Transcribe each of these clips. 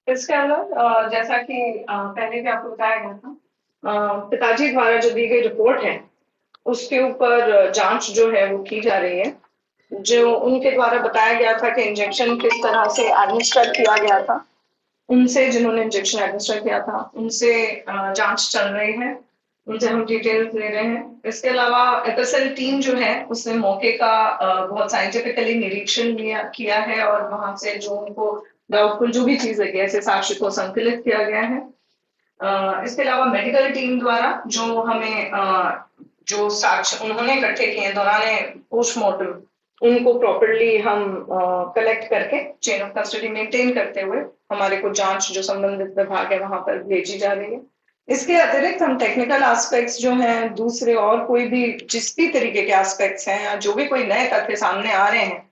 इसके अंदर जैसा कि पहले भी आपको बताया गया था, पिताजी द्वारा जो दी गई रिपोर्ट है, उसके ऊपर जांच जो है वो की जा रही है। जो उनके द्वारा बताया गया था कि इंजेक्शन किस तरह से एडमिनिस्टर किया गया था, उनसे जिन्होंने इंजेक्शन एडमिनिस्टर किया था, उनसे जांच चल रही है, उनसे हम डिटेल्स ले रहे हैं। इसके अलावा एफएसएल टीम जो है उसने मौके का बहुत साइंटिफिकली निरीक्षण किया है और वहां से जो उनको डाउटफुल जो भी चीज लगी है, ऐसे साक्ष्य को संकलित किया गया है। इसके अलावा मेडिकल टीम द्वारा जो हमें जो साक्ष्य उन्होंने इकट्ठे किए हैं दौरान पोस्टमार्टम, उनको प्रॉपरली हम कलेक्ट करके चेन ऑफ कस्टडी मेंटेन करते हुए हमारे को जांच जो संबंधित विभाग है वहां पर भेजी जा रही है। इसके अतिरिक्त हम टेक्निकल एस्पेक्ट्स जो हैं, दूसरे और कोई भी जिस भी तरीके के एस्पेक्ट्स हैं या जो भी कोई नए तथ्य सामने आ रहे हैं,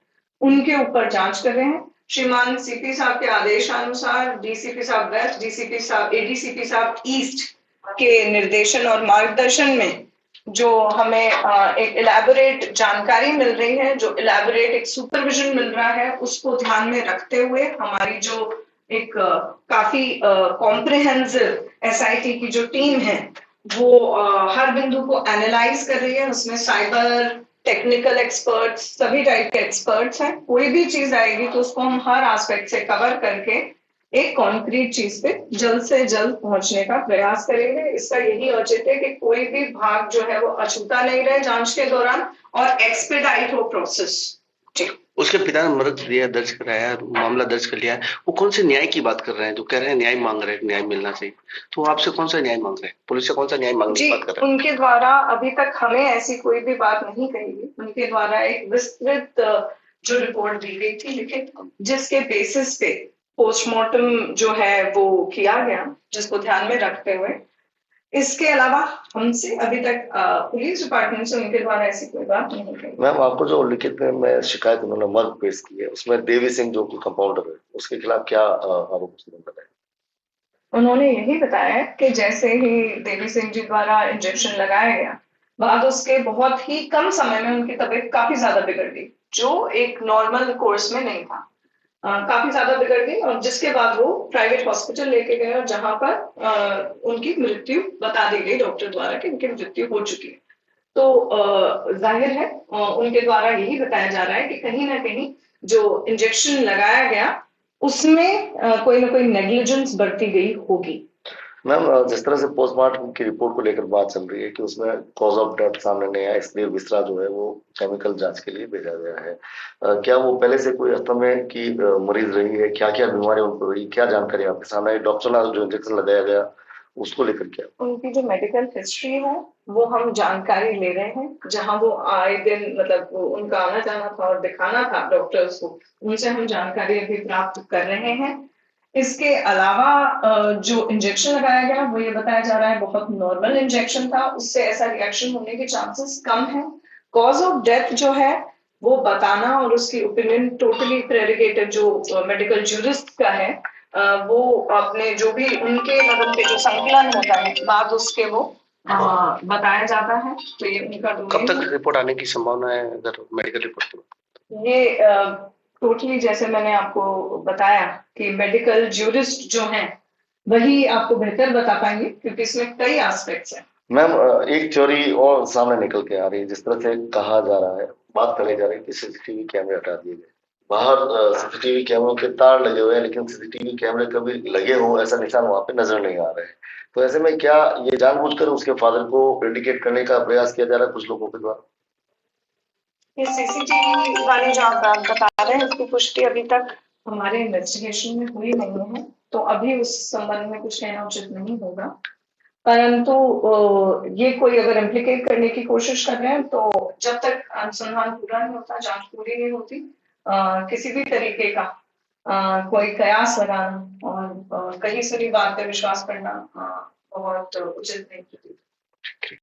उनके ऊपर जांच कर रहे हैं। श्रीमान सीपी साहब के आदेशानुसार डीसीपी साहब वेस्ट, डीसीपी साहब, एडीसीपी साहब ईस्ट के निर्देशन और मार्गदर्शन में जो हमें एक इलेबोरेट जानकारी मिल रही है, जो इलेबोरेट एक सुपरविजन मिल रहा है, उसको ध्यान में रखते हुए हमारी जो एक काफी कॉम्प्रिहेंसिव एसआईटी की जो टीम है, वो हर बिंदु को एनालाइज कर रही है। उसमें साइबर, टेक्निकल एक्सपर्ट्स, सभी टाइप के एक्सपर्ट्स हैं। कोई भी चीज आएगी तो उसको हम हर एस्पेक्ट से कवर करके एक कॉन्क्रीट चीज पे जल्द से जल्द पहुंचने का प्रयास करेंगे। इसका यही औचित्य है कि कोई भी भाग जो है वो अछूता नहीं रहे जांच के दौरान और एक्सपेडाइट हो प्रोसेस। जी। उसके पिता ने मदद दिया, दर्ज कराया, मामला दर्ज कर लिया है। वो कौन से न्याय की बात कर रहे हैं? जो कह रहे हैं न्याय मांग रहे हैं, न्याय मिलना चाहिए, तो आपसे कौन सा न्याय मांग रहे हैं? पुलिस से कौन सा न्याय मांगने की बात कर रहे हैं? उनके द्वारा अभी तक हमें ऐसी कोई भी बात नहीं कही गई। उनके द्वारा एक विस्तृत जो रिपोर्ट दी गई थी, लेकिन जिसके बेसिस पे पोस्टमार्टम जो है वो किया गया, जिसको ध्यान में रखते हुए, इसके अलावा हमसे अभी तक पुलिस डिपार्टमेंट से उनके द्वारा ऐसी कोई बात नहीं कही। मैम, आपको जो लिखित में शिकायत उन्होंने मर्ग पेश की है, उसमें देवी सिंह जो कंपाउंडर है, उसके खिलाफ क्या आरोप लगाए? उन्होंने यही बताया कि जैसे ही देवी सिंह जी द्वारा इंजेक्शन लगाया गया, बाद उसके बहुत ही कम समय में उनकी तबीयत काफी ज्यादा बिगड़ गई, जो एक नॉर्मल कोर्स में नहीं था। काफी ज्यादा बिगड़ गई और जिसके बाद वो प्राइवेट हॉस्पिटल लेके गए और जहां पर उनकी मृत्यु बता दी गई डॉक्टर द्वारा कि उनकी मृत्यु हो चुकी है। तो जाहिर है उनके द्वारा यही बताया जा रहा है कि कहीं ना कहीं जो इंजेक्शन लगाया गया उसमें कोई ना कोई नेग्लिजेंस बरती गई होगी। मैम, जिस तरह से पोस्टमार्टम की रिपोर्ट को लेकर बात चल रही है कि उसमें कॉज ऑफ डेथ सामने नहीं आया, इसलिए बिस्तरा जो है वो केमिकल जांच के लिए भेजा गया है। क्या वो पहले से कोई अस्थमा की मरीज रही है? क्या क्या बीमारी उनको रही, क्या जानकारी आपके सामने आई? डॉक्टर ने जो इंजेक्शन लगाया गया उसको लेकर क्या? उनकी जो मेडिकल हिस्ट्री है वो हम जानकारी ले रहे हैं। जहां वो आए दिन मतलब वो उनका आना जाना था और दिखाना था डॉक्टर्स को, उनसे हम जानकारी अभी प्राप्त कर रहे हैं। इसके अलावा जो इंजेक्शन लगाया गया वो ये बताया जा रहा है बहुत नॉर्मल इंजेक्शन था, उससे ऐसा रिएक्शन होने के चांसेस कम है। कॉज ऑफ डेथ जो है वो बताना और उसकी ओपिनियन टोटली प्रेरिगेटिव जो मेडिकल ज्यूरिस्ट का है। वो अपने जो भी उनके लेवल पे जो संकलन होता है बाद उसके वो बताया जाता है। तो ये उनका कब तक रिपोर्ट आने की संभावना है अगर मेडिकल रिपोर्ट? ये टोटली जैसे मैंने आपको बताया कि मेडिकल ज्यूरिस्ट जो हैं वही आपको बेहतर बता पाएंगे क्योंकि इसमें कई एस्पेक्ट्स हैं। मैम, एक चोरी और सामने निकल के आ रही है। जिस तरह से कहा जा रहा है, बात कही जा रही है कि सीसीटीवी कैमरे हटा दिए गए। बाहर सीसीटीवी कैमरों के तार लगे हुए हैं, लेकिन सीसीटीवी कैमरे कभी लगे हो ऐसा निशान वहां पे नजर नहीं आ रहे हैं। तो ऐसे में क्या ये जानबूझकर उसके फादर को इंडिकेट करने का प्रयास किया जा रहा है कुछ लोगों के द्वारा? ये सीसीटीवी वाली जो आप बात बता रहे हैं उसकी पुष्टि अभी तक हमारे इन्वेस्टिगेशन में हुई नहीं है, तो अभी उस संबंध में कुछ कहना उचित नहीं होगा। परंतु ये कोई अगर इम्प्लीकेट करने की कोशिश कर रहे हैं तो जब तक अनुसंधान पूरा नहीं होता, जांच पूरी नहीं होती, किसी भी तरीके का कोई कयास लगाना और कहीं सुनी बात पे विश्वास करना बहुत उचित नहीं।